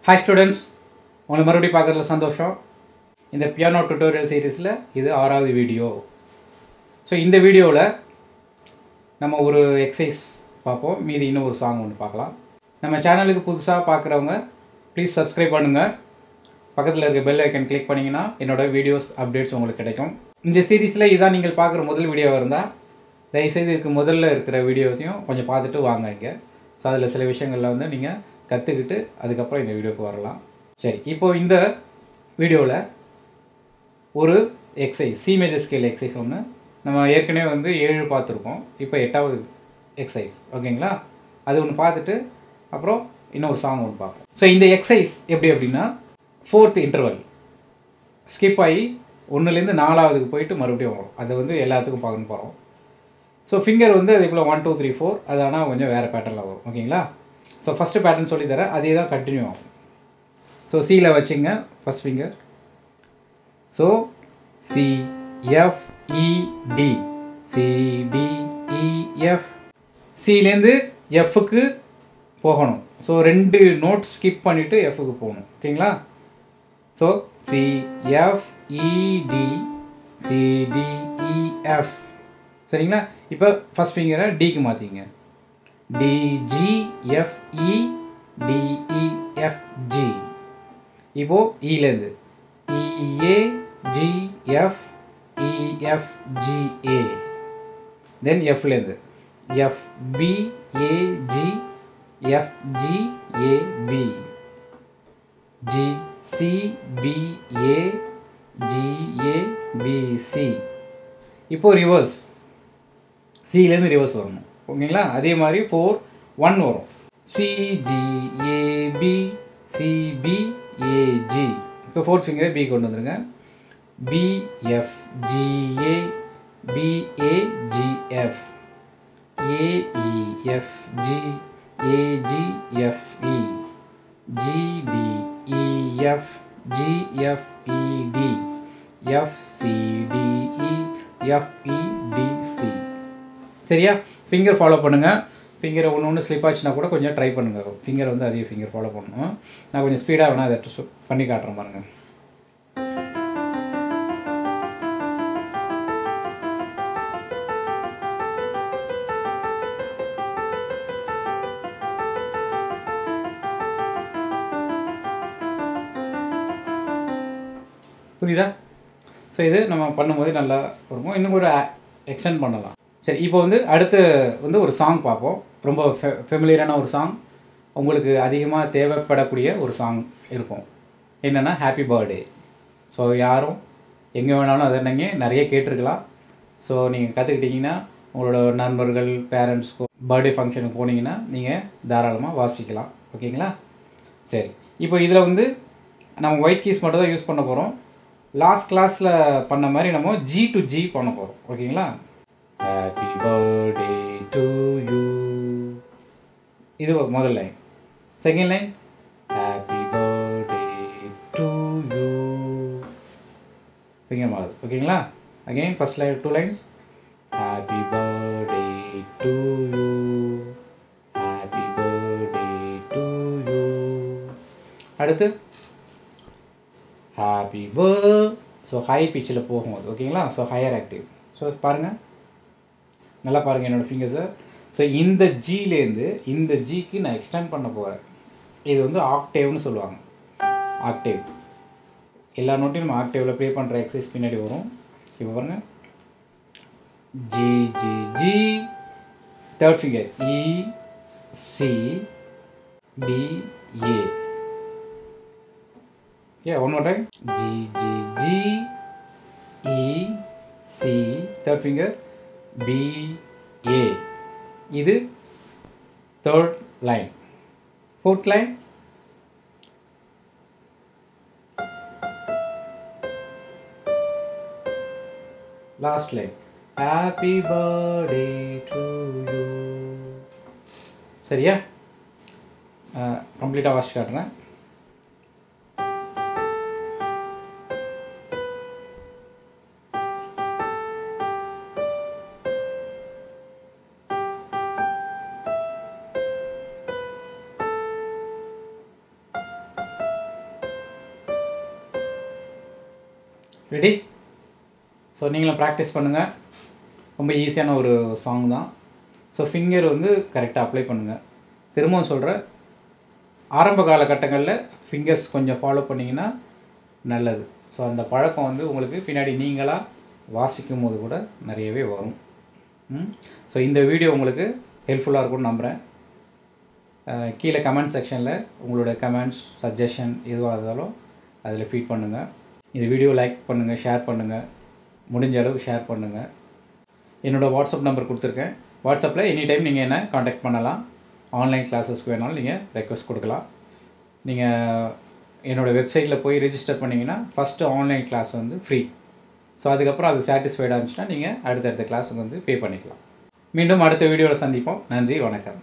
Hi students, உங்களை மறுபடியும் பார்க்கறதுல சந்தோஷம். இந்த பியானோ டியூட்டோரியல் சீரிஸில் இது 6வது வீடியோ. ஸோ இந்த வீடியோவில் நம்ம ஒரு எக்ஸசைஸ் பார்ப்போம், மீதி இன்னும் ஒரு சாங் ஒன்று பார்க்கலாம். நம்ம சேனலுக்கு புதுசாக பார்க்குறவங்க ப்ளீஸ் சப்ஸ்கிரைப் பண்ணுங்கள். பக்கத்தில் இருக்க பெல் ஐக்கன் கிளிக் பண்ணிங்கன்னா என்னோடய வீடியோஸ் அப்டேட்ஸ் உங்களுக்கு கிடைக்கும். இந்த சீரீஸில் இதான் நீங்கள் பார்க்குற முதல் வீடியோவாக இருந்தால் தயவுசெய்து இதுக்கு முதல்ல இருக்கிற வீடியோஸையும் கொஞ்சம் பார்த்துட்டு வாங்க இங்கே. ஸோ அதில் சில விஷயங்களில் வந்து நீங்கள் கற்றுக்கிட்டு அதுக்கப்புறம் இந்த வீடியோக்கு வரலாம். சரி, இப்போது இந்த வீடியோவில் ஒரு exercise C major scale exercise ஒன்று நம்ம ஏற்கனவே வந்து 7 பார்த்துருக்கோம். இப்போ 8வது எக்ஸசைஸ், ஓகேங்களா? அது ஒன்று பார்த்துட்டு அப்புறம் இன்னொரு சாங் ஒன்று பார்ப்போம். ஸோ இந்த எக்ஸசைஸ் எப்படி அப்படின்னா 4th இன்டர்வல் ஸ்கிப் ஆகி 1லேருந்து 4ஆவதுக்கு போயிட்டு மறுபடியும் வரும். அதை வந்து எல்லாத்துக்கும் பார்க்கணும் போகிறோம். ஸோ ஃபிங்கர் வந்து அதுக்குள்ளே 1 2 3 4 அது ஆனால் கொஞ்சம் வேறு பேட்டர்னில் வரும், ஓகேங்களா? ஸோ ஃபஸ்ட்டு பேட்டர்ன் சொல்லித்தரேன், அதே தான் கண்டினியூ ஆகும். ஸோ சியில் வச்சுங்க first finger. So C F E D, C D E F. சிலேருந்து எஃப்க்கு போகணும். ஸோ 2 நோட் ஸ்கிப் பண்ணிவிட்டு எஃப்க்கு போகணும், ஓகேங்களா? So C F E D, C D E F, சரிங்களா? இப்போ ஃபஸ்ட் ஃபிங்கரை டிக்கு மாற்றிங்க. டிஜிஎஃப்இ டிஇஎஃப்ஜி. இப்போது இலேருந்து இஏஜிஎஃப் இஎஃப்ஜிஏ. தென் எஃப்லேருந்து எஃப்பிஏஜி எஃப்ஜிஏபி, ஜிசிபிஏ ஜிஏபிசி. இப்போது ரிவர்ஸ், சிலேருந்து ரிவர்ஸ் வரணும், ஓகேங்களா? அதே மாதிரி 4 1 வரும். சிஜிஏபி சிபிஏஜி. இப்போ 4th ஃபிங்கரை பி கொண்டு வந்துருங்க. பிஎஃப்ஜிஏ பிஏஜிஎஃப், ஏஇஎஃப்ஜி ஏஜிஎஃப்இ, ஜிடிஇஎஃப் ஜிஎஃப்இடி, எஃப்சிடிஇ எஃப்இடிசி. சரியா? ஃபிங்கர் ஃபாலோ பண்ணுங்கள். ஃபிங்கரை ஒன்று ஸ்லிப் ஆச்சுன்னா கூட கொஞ்சம் ட்ரை பண்ணுங்கள். ஃபிங்கர் வந்து அதே ஃபிங்கர் ஃபாலோ பண்ணணும். நான் கொஞ்சம் ஸ்பீடாக வேணால் அதை பண்ணி காட்டுறேன் பாருங்கள். புரியுதா? ஸோ இது நம்ம பண்ணும்போது நல்லா இருக்கும். இன்னும் கூட எக்ஸ்டெண்ட் பண்ணலாம். சரி, இப்போ வந்து அடுத்து வந்து ஒரு சாங் பார்ப்போம். ரொம்ப ஃபெமிலியரான ஒரு சாங், உங்களுக்கு அதிகமாக தேவைப்படக்கூடிய ஒரு சாங் இருக்கும். என்னென்னா ஹாப்பி பர்த்டே. ஸோ யாரும் எங்கே வேணாலும் அதை நீங்கள் நிறைய கேட்டிருக்கலாம். ஸோ நீங்கள் கற்றுக்கிட்டிங்கன்னா உங்களோட நண்பர்கள் பேரண்ட்ஸ்க்கு பர்த்டே ஃபங்க்ஷனுக்கு போனீங்கன்னா நீங்கள் தாராளமாக வாசிக்கலாம், ஓகேங்களா? சரி, இப்போ இதில் வந்து நம்ம ஒயிட் கீஸ் மட்டும் தான் யூஸ் பண்ண போகிறோம். லாஸ்ட் கிளாஸில் பண்ண மாதிரி நம்ம ஜி டு ஜி பண்ண போகிறோம், ஓகேங்களா? ஹாப்பி பர்த்டே டு யூ, இது முதல் line. Second line happy birthday to you, finger மாறுது, ஓகேங்களா? Again first line 2 lines. Happy birthday to you, happy birthday to you. அடுத்து ஹாப்பி ஸோ ஹை பிச்சில் போகும்போது, ஓகேங்களா? So higher active. ஸோ பாருங்கள், நல்லா பாருங்கள் என்னோடய ஃபிங்கர்ஸை. ஸோ இந்த ஜிலேருந்து இந்த ஜிக்கு நான் எக்ஸ்டெண்ட் பண்ண போகிறேன். இது வந்து ஆக்டேவ்னு சொல்லுவாங்க. ஆக்டேவ் எல்லா நோட்டையும் நம்ம ஆக்டேவில் ப்ளே பண்ணுற எக்ஸசைஸ் பின்னாடி வரும். இப்போ பாருங்கள், G G G, third finger E C D A. Yeah, one more time. G, G, G, E, C, third finger, B, A. இது third line. Fourth line. Last line. Happy birthday to you. சரியா? கம்ப்ளீட்டாக வாசிச்சு காட்டுறேன். Ready? So நீங்களும் practice பண்ணுங்கள். ரொம்ப ஈஸியான ஒரு சாங் தான். ஸோ ஃபிங்கர் வந்து கரெக்டாக அப்ளை பண்ணுங்கள். திரும்பவும் சொல்கிறேன், ஆரம்ப காலகட்டங்களில் ஃபிங்கர்ஸ் கொஞ்சம் ஃபாலோ பண்ணிங்கன்னா நல்லது. ஸோ அந்த பழக்கம் வந்து உங்களுக்கு பின்னாடி நீங்களாக வாசிக்கும் போது கூட நிறையவே வரும். ஸோ இந்த வீடியோ உங்களுக்கு ஹெல்ப்ஃபுல்லாக இருக்கும்னு நம்புகிறேன். கீழே கமெண்ட் செக்ஷனில் உங்களோட கமெண்ட்ஸ், சஜஷன் எதுவாக இருந்தாலும் அதில் ஃபீட் பண்ணுங்கள். இந்த வீடியோ லைக் பண்ணுங்கள், ஷேர் பண்ணுங்கள், முடிஞ்ச அளவுக்கு ஷேர் பண்ணுங்கள். என்னோடய வாட்ஸ்அப் நம்பர் கொடுத்துருக்கேன். வாட்ஸ்அப்பில் எனி டைம் நீங்கள் என்ன காண்டாக்ட் பண்ணலாம். ஆன்லைன் கிளாஸஸ்க்கு வேணாலும் நீங்கள் ரெக்வஸ்ட் கொடுக்கலாம். நீங்கள் என்னோடய வெப்சைட்டில் போய் ரிஜிஸ்டர் பண்ணிங்கன்னா ஃபஸ்ட்டு ஆன்லைன் கிளாஸ் வந்து ஃப்ரீ. ஸோ அதுக்கப்புறம் அது சாட்டிஸ்ஃபைடாக இருந்துச்சுன்னா நீங்கள் அடுத்தடுத்த கிளாஸுக்கு வந்து பே பண்ணிக்கலாம். மீண்டும் அடுத்த வீடியோவில் சந்திப்போம். நன்றி, வணக்கம்.